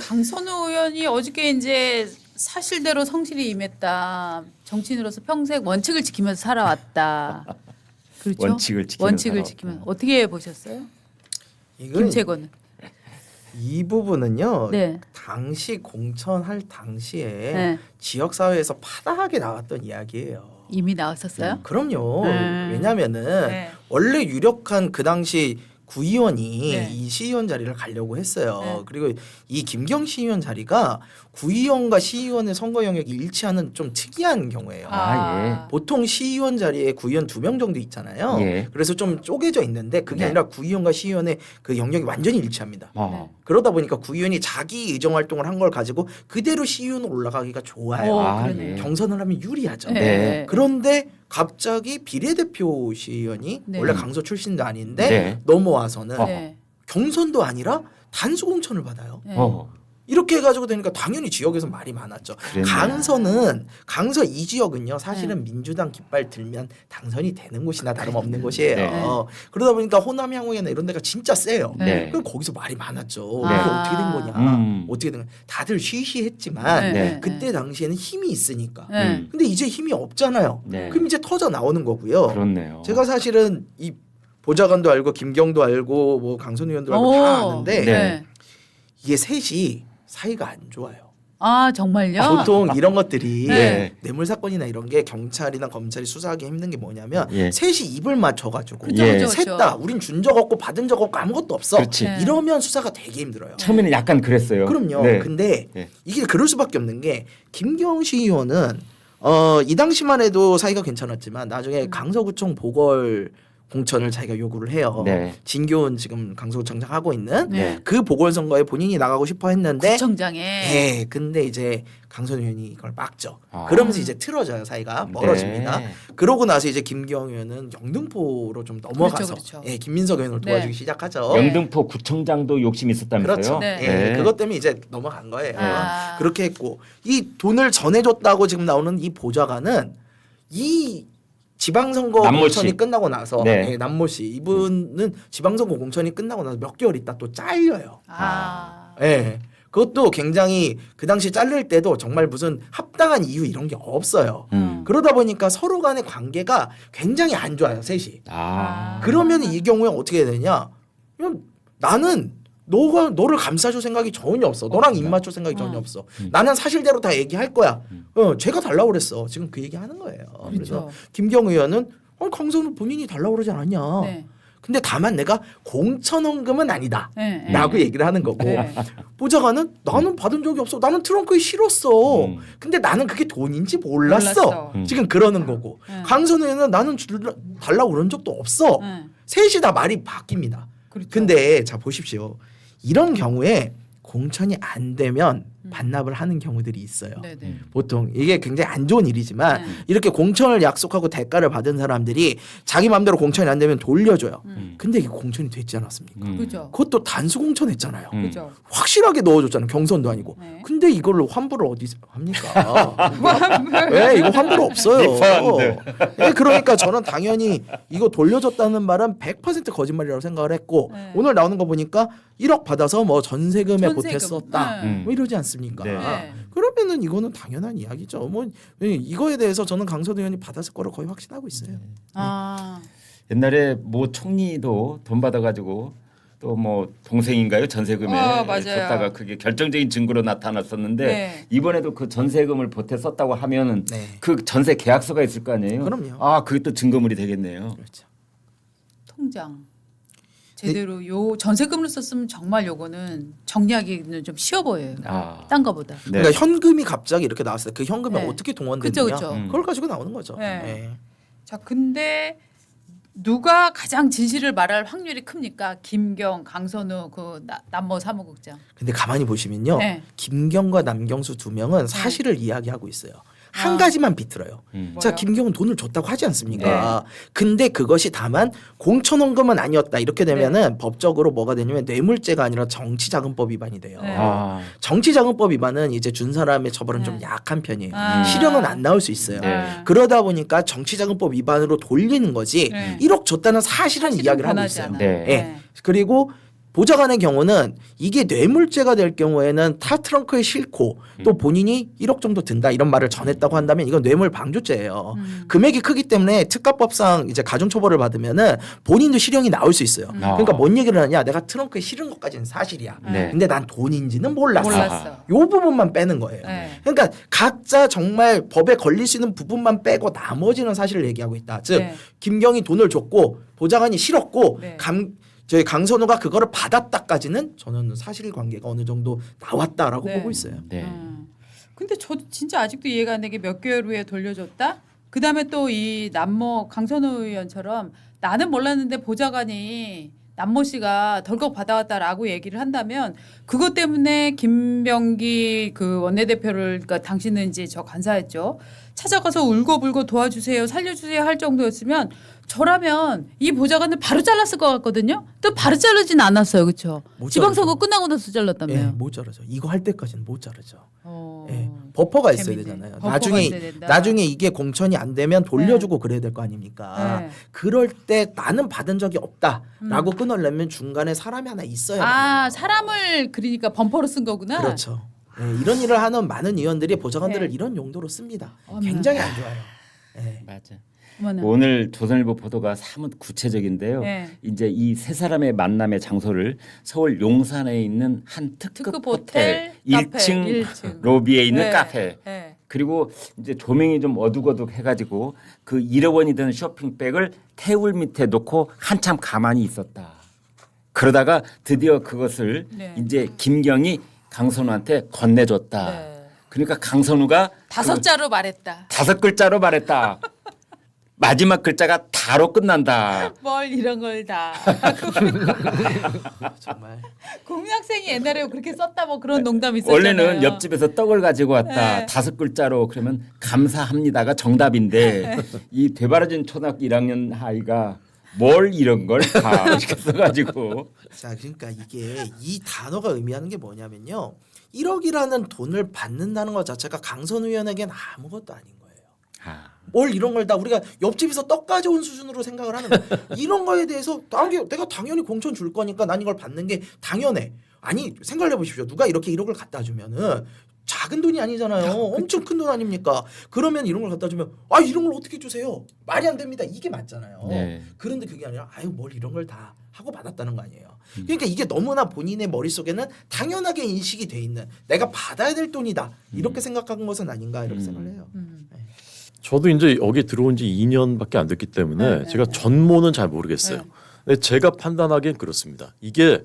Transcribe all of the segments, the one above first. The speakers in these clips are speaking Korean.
강선우 의원이 어저께 이제 사실대로 성실히 임했다. 정치인으로서 평생 원칙을 지키면서 살아왔다. 그렇죠? 원칙을 지키면 어떻게 보셨어요? 이건 김채권은. 이 부분은요. 네. 당시 공천할 당시에 네. 지역 사회에서 파다하게 나왔던 이야기예요. 이미 나왔었어요? 그럼요. 왜냐하면은 네. 원래 유력한 그 당시 구의원이 네. 이 시의원 자리를 가려고 했어요. 네. 그리고 이 김경 시의원 자리가 구의원과 시의원의 선거 영역이 일치하는 좀 특이한 경우예요. 아, 보통 시의원 자리에 구의원 2명 정도 있잖아요. 예. 그래서 좀 쪼개져 있는데 그게 네. 아니라 구의원과 시의원의 그 영역이 완전히 일치합니다. 어. 그러다 보니까 구의원이 자기 의정 활동을 한 걸 가지고 그대로 시의원으로 올라가기가 좋아요. 그러네. 예. 경선을 하면 유리하죠. 네. 그런데 갑자기 비례대표 시의원이 네. 원래 강서 출신도 아닌데 네. 넘어와서는 네. 경선도 아니라 단수 공천을 받아요. 네. 이렇게 해가지고 되니까 당연히 지역에서 말이 많았죠. 그랬네. 강서 이 지역은요 사실은 민주당 깃발 들면 당선이 되는 곳이나 다름없는 곳이에요. 네. 그러다 보니까 호남 향후에나 이런 데가 진짜 세요. 네. 그럼 거기서 말이 많았죠. 네. 이게 어떻게 된 거냐, 어떻게 된 거냐. 다들 쉬쉬했지만 네. 그때 당시에는 힘이 있으니까. 네. 근데 이제 힘이 없잖아요. 네. 그럼 이제 터져 나오는 거고요. 그렇네요. 제가 사실은 이 보좌관도 알고 김경도 알고 뭐 강선 의원도 알고 다 아는데 네. 이게 셋이 사이가 안 좋아요. 아 정말요? 보통 이런 것들이 네. 뇌물 사건이나 이런 게 경찰이나 검찰이 수사하기 힘든 게 뭐냐면 예. 셋이 입을 맞춰가지고 그쵸, 예. 그쵸, 셋 그쵸. 다 우린 준 적 없고 받은 적 없고 아무것도 없어. 그렇지. 네. 이러면 수사가 되게 힘들어요. 처음에는 약간 그랬어요. 그럼요. 네. 근데 네. 이게 그럴 수밖에 없는 게 김경시 의원은 이 당시만 해도 사이가 괜찮았지만 나중에 강서구청 보궐 공천을 자기가 요구를 해요. 네. 진교훈 지금 강서구청장 하고 있는 네. 그 보궐선거에 본인이 나가고 싶어 했는데 구청장에. 예, 근데 이제 강선 의원이 이걸 막죠. 아. 그러면서 이제 틀어져요, 사이가 멀어집니다. 네. 그러고 나서 이제 김경 의원은 영등포로 좀 넘어가서 그렇죠. 예, 김민석 의원을 네. 도와주기 시작하죠. 영등포 구청장도 욕심이 있었다면서요? 그렇죠. 네. 예, 그것 때문에 이제 넘어간 거예요. 아. 그렇게 했고 이 돈을 전해줬다고 지금 나오는 이 보좌관은 이 지방선거 남모 씨. 공천이 끝나고 나서 네. 예, 남모 씨 이분은 지방선거 공천이 끝나고 나서 몇 개월 있다 또 잘려요. 아. 예. 그것도 굉장히 그 당시 잘릴 때도 정말 무슨 합당한 이유 이런 게 없어요. 그러다 보니까 서로 간의 관계가 굉장히 안 좋아요, 셋이. 아. 그러면 이 경우에 어떻게 해야 되냐? 그냥 나는 너를 감싸줄 생각이 전혀 없어. 너랑 입 맞출 생각이 전혀 없어. 나는 사실대로 다 얘기할 거야. 제가 달라고 그랬어. 지금 그 얘기 하는 거예요. 그래서 그렇죠. 김경 의원은 강선우 본인이 달라고 그러지 않았냐. 네. 근데 다만 내가 공천원금은 아니다. 네. 라고 얘기를 하는 거고 네. 보좌관은 나는 받은 적이 없어. 나는 트렁크에 실었어. 음. 근데 나는 그게 돈인지 몰랐어. 몰랐어. 지금 그러는 거고 강선우 의원은 나는 달라고 그런 적도 없어. 네. 셋이 다 말이 바뀝니다. 그렇죠. 근데 자 보십시오. 이런 경우에 공천이 안 되면 반납을 하는 경우들이 있어요. 네네. 보통 이게 굉장히 안 좋은 일이지만 네. 이렇게 공천을 약속하고 대가를 받은 사람들이 자기 마음대로 공천이 안 되면 돌려줘요. 근데 이게 공천이 됐지 않았습니까? 그죠. 그것도 단수 공천했잖아요. 그죠. 확실하게 넣어줬잖아요. 경선도 아니고. 네. 근데 이걸로 환불을 어디서 합니까? 왜 이거 환불 없어요. 리펀드. 예, 그러니까 저는 당연히 이거 돌려줬다는 말은 100% 거짓말이라고 생각을 했고 네. 오늘 나오는 거 보니까 1억 받아서 뭐 전세금에 전세금. 보탰었다. 네. 뭐 이러지 않습니까? 네. 그러면은 이거는 당연한 이야기죠. 뭐 이거에 대해서 저는 강선 의원이 받았을 거를 거의 확신하고 있어요. 아. 옛날에 모 총리도 돈 받아가지고 또 뭐 동생인가요 전세금에 맞아요. 줬다가 그게 결정적인 증거로 나타났었는데 네. 이번에도 그 전세금을 보태 썼다고 하면은 네. 그 전세 계약서가 있을 거 아니에요? 그럼요. 아 그게 또 증거물이 되겠네요. 그렇죠. 통장 제대로 요 전세금을 썼으면 정말 요거는 정리하기는 좀 쉬워 보여요. 아. 딴 거보다. 네. 그러니까 현금이 갑자기 이렇게 나왔을 때 그 현금이 네. 어떻게 동원됐느냐 그쵸, 그쵸. 그걸 가지고 나오는 거죠. 네. 네. 자, 근데 누가 가장 진실을 말할 확률이 큽니까? 김경, 강선우, 그 남모 사무국장. 근데 가만히 보시면요, 네. 김경과 남경수 두 명은 사실을 이야기하고 있어요. 한 아. 가지만 비틀어요. 자, 뭐요? 김경은 돈을 줬다고 하지 않습니까? 근데 그것이 다만 공천원금은 아니었다. 이렇게 되면은 법적으로 뭐가 되냐면 뇌물죄가 아니라 정치자금법 위반이 돼요. 네. 아. 정치자금법 위반은 이제 준 사람의 처벌은 네. 좀 약한 편이에요. 아. 실형은 안 나올 수 있어요. 네. 그러다 보니까 정치자금법 위반으로 돌리는 거지 네. 1억 줬다는 사실은 사실은 이야기를 하고 변하지 있어요. 않아요. 네. 예. 그리고 보좌관의 경우는 이게 뇌물죄가 될 경우에는 타 트렁크에 싣고 또 본인이 1억 정도 든다 이런 말을 전했다고 한다면 이건 뇌물 방조죄예요. 금액이 크기 때문에 특가법상 이제 가중처벌을 받으면은 본인도 실형이 나올 수 있어요. 그러니까 뭔 얘기를 하냐? 내가 트렁크에 실은 것까지는 사실이야. 네. 근데 난 돈인지는 몰랐어. 몰랐어. 요 부분만 빼는 거예요. 네. 그러니까 각자 정말 법에 걸릴 수 있는 부분만 빼고 나머지는 사실을 얘기하고 있다. 즉 네. 김경이 돈을 줬고 보좌관이 실었고 네. 저희 강선우가 그거를 받았다까지는 저는 사실관계가 어느 정도 나왔다라고 네. 보고 있어요. 네. 근데 저도 진짜 아직도 이해가 안 되게 몇 개월 후에 돌려줬다. 그다음에 또 이 남모 강선우 의원처럼 나는 몰랐는데 보좌관이 남모 씨가 덜컥 받아왔다라고 얘기를 한다면 그것 때문에 김병기 그 원내대표를 그러니까 당신은 이제 저 간사였죠. 찾아가서 울고불고 도와주세요, 살려주세요 할 정도였으면 저라면 이 보좌관을 바로 잘랐을 것 같거든요. 또 바로 자르진 않았어요, 그렇죠? 못 지방선거 자르죠. 끝나고 나서 잘랐다며요. 예, 못 자르죠. 이거 할 때까지는 못 자르죠. 어, 예, 버퍼가 있어야 재밌네. 되잖아요. 버퍼가 있어야 된다. 나중에 이게 공천이 안 되면 돌려주고 그래야 될 거 아닙니까? 네. 그럴 때 나는 받은 적이 없다라고 끊으려면 중간에 사람이 하나 있어야 아 돼요. 사람을 그러니까 범퍼로 쓴 거구나. 그렇죠. 예, 이런 일을 하는 많은 의원들이 보좌관들을 네. 이런 용도로 씁니다. 어머나. 굉장히 안 좋아요. 예. 맞아. 어머나. 오늘 조선일보 보도가 사뭇 구체적인데요. 네. 이제 이 세 사람의 만남의 장소를 서울 용산에 있는 한 특급 호텔 1층 로비에 있는 네. 카페. 네. 그리고 이제 조명이 좀 어둑어둑 해가지고 그 1억 원이 드는 쇼핑백을 테이블 밑에 놓고 한참 가만히 있었다. 그러다가 드디어 그것을 네. 이제 김경이 강선우한테 건네줬다. 네. 그러니까 강선우가 다섯 자로 말했다. 5글자로 말했다. 마지막 글자가 다로 끝난다. 뭘 이런 걸 다. 정말 국민학생이 옛날에 그렇게 썼다 뭐 그런 농담 있었잖아요. 원래는 옆집에서 떡을 가지고 왔다. 네. 5글자로 그러면 감사합니다가 정답인데 이 되바라진 초등학교 1학년 아이가 뭘 이런 걸 다 이렇게 써가지고 자, 그러니까 이게 이 단어가 의미하는 게 뭐냐면요. 1억이라는 돈을 받는다는 것 자체가 강선우 의원에겐 아무것도 아닌 거예요. 아, 뭘 이런 걸 다 우리가 옆집에서 떡 가져온 수준으로 생각을 하는 거야. 이런 거에 대해서 내가 당연히 공천 줄 거니까 난 이걸 받는 게 당연해. 아니 생각을 해보십시오. 누가 이렇게 1억을 갖다 주면은 작은 돈이 아니잖아요. 엄청 큰 돈 아닙니까? 그러면 이런 걸 갖다 주면 아 이런 걸 어떻게 주세요? 말이 안 됩니다. 이게 맞잖아요. 네. 그런데 그게 아니라 아유 뭘 이런 걸 다 하고 받았다는 거 아니에요. 그러니까 이게 너무나 본인의 머릿속에는 당연하게 인식이 돼 있는 내가 받아야 될 돈이다. 이렇게 생각한 것은 아닌가 이렇게 생각을 해요. 저도 이제 여기 들어온 지 2년밖에 안 됐기 때문에 네, 제가 전모는 잘 모르겠어요. 네. 근데 제가 판단하기엔 그렇습니다. 이게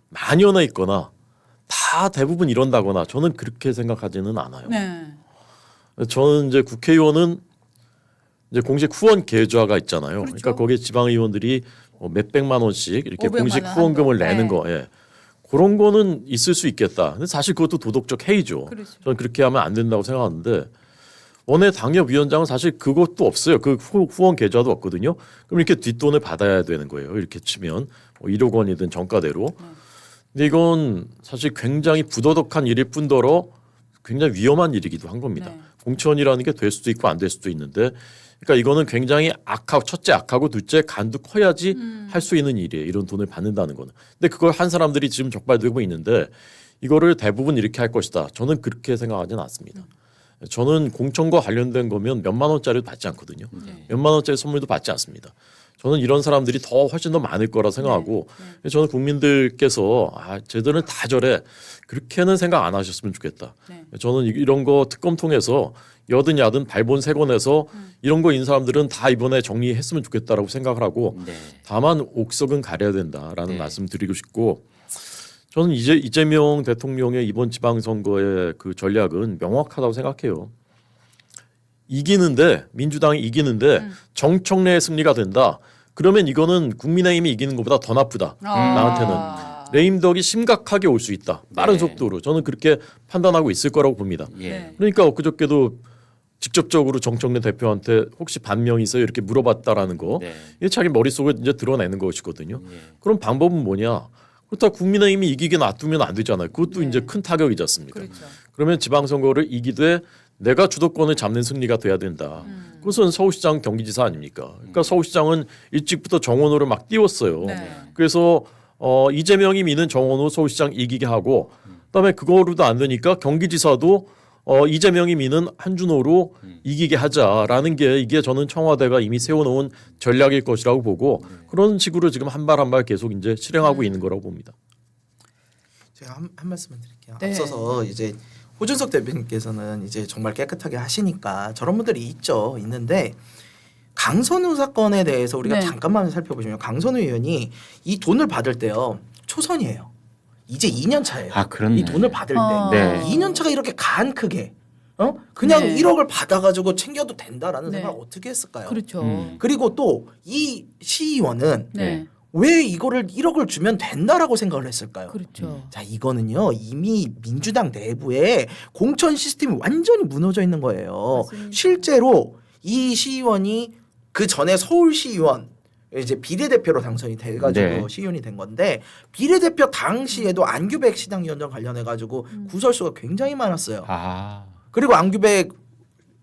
만연해 있거나 다 대부분 이런다거나 저는 그렇게 생각하지는 않아요. 네. 저는 이제 국회의원은 이제 공식 후원 계좌가 있잖아요. 그렇죠. 그러니까 거기에 지방의원들이 뭐 몇백만 원씩 이렇게 500만 공식 원 후원금을 한도. 내는 네. 거. 예. 그런 거는 있을 수 있겠다. 근데 사실 그것도 도덕적 해이죠. 그렇죠. 저는 그렇게 하면 안 된다고 생각하는데 원내 당협위원장은 사실 그것도 없어요. 그 후원 계좌도 없거든요. 그럼 이렇게 뒷돈을 받아야 되는 거예요. 이렇게 치면 뭐 1억 원이든 정가대로. 근데 이건 사실 굉장히 부도덕한 일일 뿐더러 굉장히 위험한 일이기도 한 겁니다. 네. 공천이라는 게 될 수도 있고 안 될 수도 있는데 그러니까 이거는 굉장히 악하고 첫째 악하고 둘째 간도 커야지 할 수 있는 일이에요. 이런 돈을 받는다는 거는. 근데 그걸 한 사람들이 지금 적발되고 있는데 이거를 대부분 이렇게 할 것이다. 저는 그렇게 생각하지는 않습니다. 저는 공천과 관련된 거면 몇만 원짜리도 받지 않거든요. 몇만 원짜리 선물도 받지 않습니다. 저는 이런 사람들이 더 훨씬 더 많을 거라 생각하고 저는 국민들께서 아 쟤들은 다 저래 그렇게는 생각 안 하셨으면 좋겠다. 네. 저는 이런 거 특검 통해서 여든 야든 발본 세건해서 이런 거 인 사람들은 다 이번에 정리했으면 좋겠다라고 생각을 하고 네. 다만 옥석은 가려야 된다라는 네. 말씀 드리고 싶고 저는 이재명 대통령의 이번 지방선거의 그 전략은 명확하다고 생각해요. 이기는데 민주당이 이기는데 정청래의 승리가 된다. 그러면 이거는 국민의힘이 이기는 것보다 더 나쁘다. 나한테는 레임덕이 심각하게 올 수 있다. 빠른 네. 속도로 저는 그렇게 판단하고 있을 거라고 봅니다. 예. 네. 그러니까 엊그저께도 직접적으로 정청래 대표한테 혹시 반명이 있어요? 이렇게 물어봤다라는 거. 네. 이게 자기 머릿속에 이제 드러내는 것이거든요. 예. 그럼 방법은 뭐냐? 그렇다고 국민의힘이 이기게 놔두면 안 되잖아요. 그것도 네. 이제 큰 타격이지 않습니까? 그렇죠. 그러면 지방선거를 이기되 내가 주도권을 잡는 승리가 돼야 된다. 그것은 서울시장 경기지사 아닙니까? 그러니까 서울시장은 일찍부터 정원으로 막 띄웠어요. 네. 그래서 이재명이 미는 정원호 서울시장 이기게 하고 그다음에 그거로도 안 되니까 경기지사도 이재명이 미는 한준호로 이기게 하자라는 게 이게 저는 청와대가 이미 세워놓은 전략일 것이라고 보고 그런 식으로 지금 한 발 한 발 계속 이제 실행하고 있는 거라고 봅니다. 제가 한 말씀만 드릴게요. 네. 앞서서 이제 호준석 대표님께서는 이제 정말 깨끗하게 하시니까 저런 분들이 있는데 강선우 사건에 대해서 우리가 네. 잠깐만 살펴보시면 강선우 의원이 이 돈을 받을 때요 초선이에요. 이제 2년 차예요. 아, 그렇네. 이 돈을 받을 때 네. 2년 차가 이렇게 간 크게 그냥 네. 1억을 받아가지고 챙겨도 된다라는 네. 생각 어떻게 했을까요? 그렇죠. 그리고 또 이 시의원은 네. 왜 이거를 1억을 주면 된다라고 생각을 했을까요? 그렇죠. 자, 이거는요 이미 민주당 내부에 공천 시스템이 완전히 무너져 있는 거예요. 맞습니다. 실제로 이 시의원이 그 전에 서울시의원 이제 비례대표로 당선이 돼가지고 네. 시의원이 된 건데 비례대표 당시에도 안규백 시당위원장 관련해가지고 구설수가 굉장히 많았어요. 아, 그리고 안규백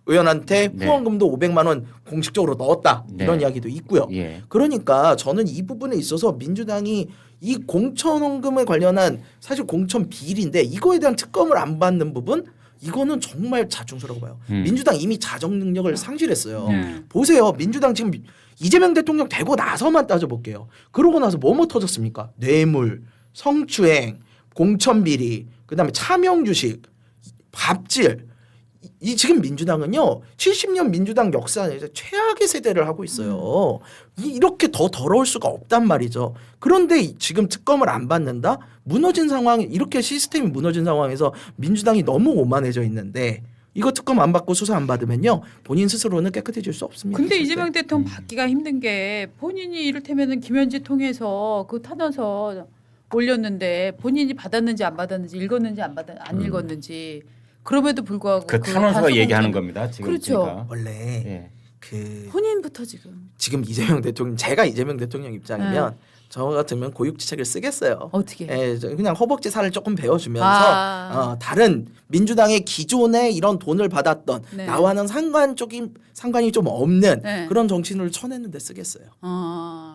의원한테 네. 후원금도 500만 원 공식적으로 넣었다 네. 이런 이야기도 있고요. 예. 그러니까 저는 이 부분에 있어서 민주당이 이 공천원금에 관련한 사실 공천 비리인데 이거에 대한 특검을 안 받는 부분 이거는 정말 자충수라고 봐요. 민주당 이미 자정 능력을 상실했어요. 보세요. 민주당 지금 이재명 대통령 되고 나서만 따져볼게요. 그러고 나서 뭐뭐 터졌습니까? 뇌물, 성추행, 공천 비리, 그다음에 차명주식, 갑질. 이 지금 민주당은요 70년 민주당 역사에서 최악의 세대를 하고 있어요. 이렇게 더 더러울 수가 없단 말이죠. 그런데 지금 특검을 안 받는다? 무너진 상황 이렇게 시스템이 무너진 상황에서 민주당이 너무 오만해져 있는데 이거 특검 안 받고 수사 안 받으면요 본인 스스로는 깨끗해질 수 없습니다. 근데 이재명 대통령 받기가 힘든 게 본인이 이를테면은 김현지 통해서 그 탄원서 올렸는데 본인이 받았는지 안 받았는지 읽었는지 안 읽었는지 그럼에도 불구하고 그 탄원서가 단서 얘기하는 공개는- 겁니다. 지금 그렇죠. 그러니까. 원래 예. 그 본인부터 지금 이재명 대통령 제가 이재명 대통령 입장이면 저 같으면 고육지책을 쓰겠어요. 어떻게? 예, 그냥 허벅지 살을 조금 베어주면서 아. 다른 민주당의 기존에 이런 돈을 받았던 네. 나와는 상관이 좀 없는 네. 그런 정치인을 쳐내는데 쓰겠어요.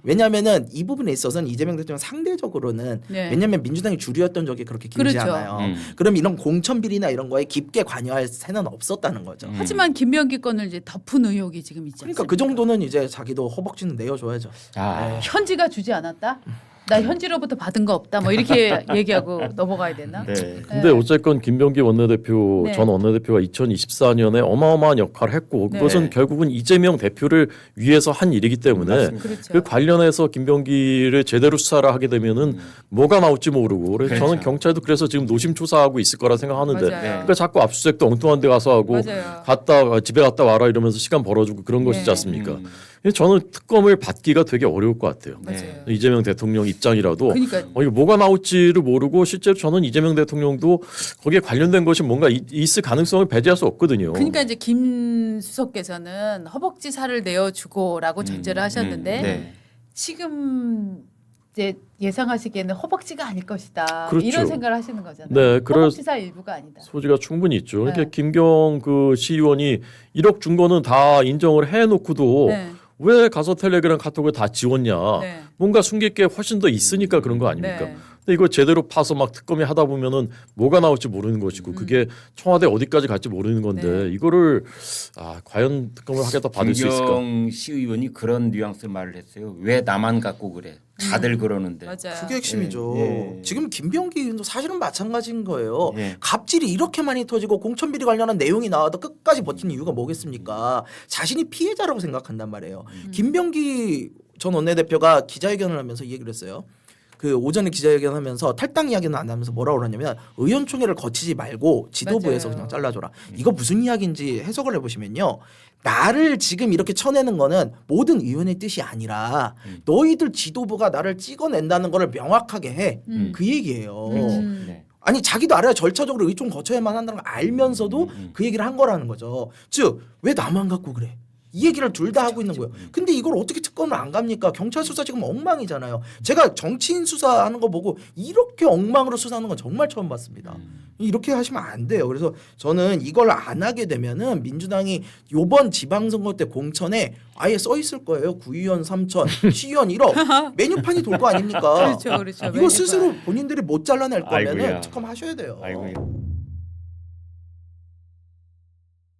왜냐하면은 이 부분에 있어서는 이재명 대통령 상대적으로는 네. 왜냐하면 민주당이 주류였던 적이 그렇게 길지 그렇죠. 않아요. 그럼 이런 공천 비리나 이런 거에 깊게 관여할 새는 없었다는 거죠. 하지만 김병기 건을 이제 덮은 의혹이 지금 있지 그러니까 않습니까? 그 정도는 이제 자기도 허벅지는 내어줘야죠. 아, 현지가 주지 않았다? 나 현지로부터 받은 거 없다. 뭐 이렇게 얘기하고 넘어가야 되나? 네. 근데 어쨌건 김병기 원내대표 네. 전 원내대표가 2024년에 어마어마한 역할을 했고 네. 그것은 결국은 이재명 대표를 위해서 한 일이기 때문에 맞습니다. 그렇죠. 그 관련해서 김병기를 제대로 수사를 하게 되면은 뭐가 나올지 모르고 그래서 그렇죠. 저는 경찰도 그래서 지금 노심초사하고 있을 거라 생각하는데 맞아요. 그러니까 자꾸 압수수색도 엉뚱한 데 가서 하고 맞아요. 집에 갔다 와라 이러면서 시간 벌어주고 그런 네. 것이지 않습니까? 그래서 저는 특검을 받기가 되게 어려울 것 같아요. 맞아요. 이재명 대통령 입장이라도 그러니까 이거 뭐가 나올지를 모르고 실제로 저는 이재명 대통령도 거기에 관련된 것이 뭔가 있을 가능성을 배제할 수 없거든요. 그러니까 이제 김 수석께서는 허벅지 살을 내어주고라고 전제를 하셨는데 네. 지금 이제 예상하시기에는 허벅지가 아닐 것이다. 그렇죠. 이런 생각을 하시는 거잖아요. 네, 허벅지 살 일부가 아니다. 소지가 충분히 있죠. 네. 이렇게 김경 그 시의원이 1억 준 거는 다 인정을 해놓고도 네. 왜 가서 텔레그램 카톡을 다 지웠냐. 네. 뭔가 숨길 게 훨씬 더 있으니까 그런 거 아닙니까? 네. 근데 이거 제대로 파서 막 특검이 하다 보면은 뭐가 나올지 모르는 것이고 그게 청와대 어디까지 갈지 모르는 건데 네. 이거를 과연 특검을 하겠다 받을 수 있을까? 김경 시의원이 그런 뉘앙스 말을 했어요. 왜 나만 갖고 그래? 다들 그러는데. 맞아요. 그게 핵심이죠. 예. 지금 김병기 의원도 사실은 마찬가지인 거예요. 예. 갑질이 이렇게 많이 터지고 공천비리 관련한 내용이 나와도 끝까지 버티는 이유가 뭐겠습니까? 자신이 피해자라고 생각한단 말이에요. 김병기 전 원내대표가 기자회견을 하면서 이 얘기를 했어요. 그 오전에 기자회견하면서 탈당 이야기는 안 하면서 뭐라고 그러냐면 의원총회를 거치지 말고 지도부에서 맞아요. 그냥 잘라줘라. 이거 무슨 이야기인지 해석을 해보시면요. 나를 지금 이렇게 쳐내는 거는 모든 의원의 뜻이 아니라 너희들 지도부가 나를 찍어낸다는 거를 명확하게 해. 그 얘기예요. 네. 아니 자기도 알아요. 절차적으로 의총 거쳐야만 한다는 걸 알면서도 그 얘기를 한 거라는 거죠. 즉 왜 나만 갖고 그래? 이 얘기를 둘 다 하고 있는 거예요. 근데 이걸 어떻게 특검을 안 갑니까? 경찰 수사 지금 엉망이잖아요. 제가 정치인 수사하는 거 보고 이렇게 엉망으로 수사하는 건 정말 처음 봤습니다. 이렇게 하시면 안 돼요. 그래서 저는 이걸 안 하게 되면은 민주당이 요번 지방선거 때 공천에 아예 써 있을 거예요. 구의원 3천, 시의원 1억 메뉴판이 돌 거 아닙니까? 그렇죠, 그렇죠. 이거 스스로 본인들이 못 잘라낼 거면은 아이고야. 특검 하셔야 돼요. 아이고.